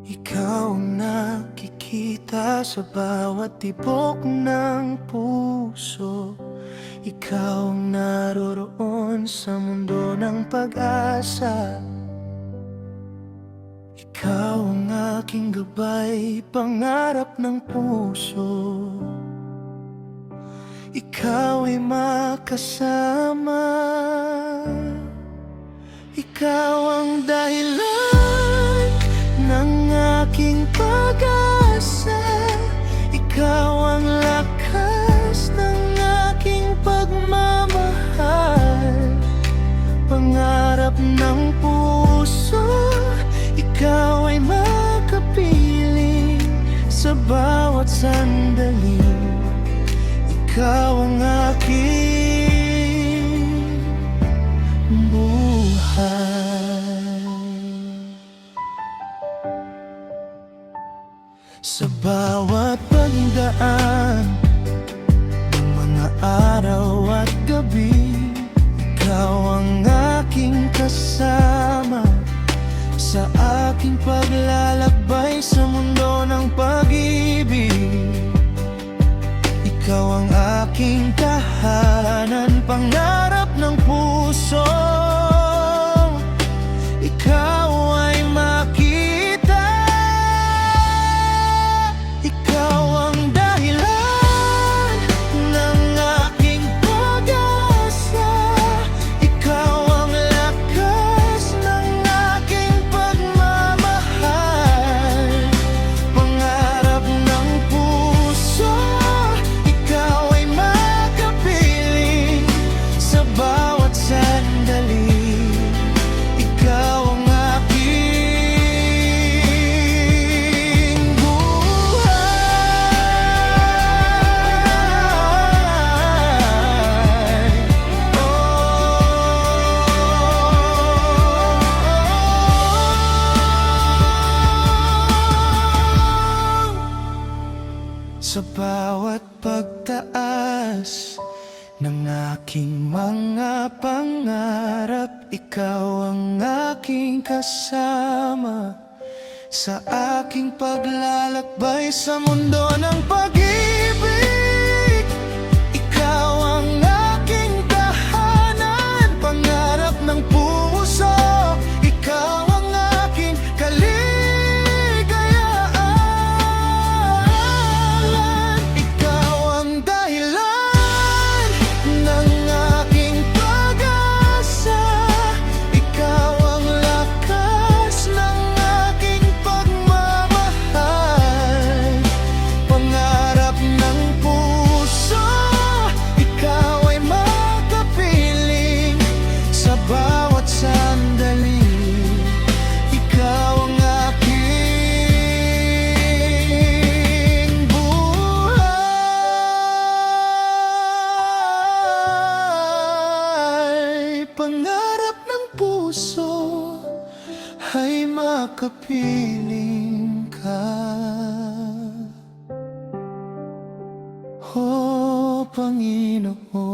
Ikaw ang nakikita sa bawat tibok ng puso. Ikaw ang naroroon sa mundo ng pag-asa. Ikaw ang aking gabay, pangarap ng puso. Ikaw ay makasama. Ikaw ang dahilan ng aking pag-asa. Ikaw ang lakas ng aking pagmamahal. Pangarap ng puso, ikaw ay makapiling sa bawat sandali. Ikaw ang aking buhay. Sa bawat pagdaan ng mga araw at gabi, ikaw ang aking kasama sa aking paglalakbay sa mundo ng pag-ibig. Ikaw ang aking tahanan, pangarap ng puso. Ikaw ay makita. Ikaw ang dahilan ng aking pag-asa. Ikaw ang lakas ng aking pagmamahal. Pangarap ng puso, ikaw ay makapiling sa bawat sandali. Ikaw ang aking buhay. Sa bawat pagtaas ng aking mga pangarap, ikaw ang aking kasama sa aking paglalakbay sa mundo ng pag-ibig. Ikaw ang aking tahanan, pangarap ng puso. Ikaw ang aking kaligayaan. Ikaw ang dahilan ng aking pag-asa. Ikaw ang lakas ng aking pagmamahal. Pangarap ng puso, ikaw ay makapiling sa bawat sandali. Ikaw ang aking buhay. Pangarap ng puso ay makapiling ka. O Panginoon.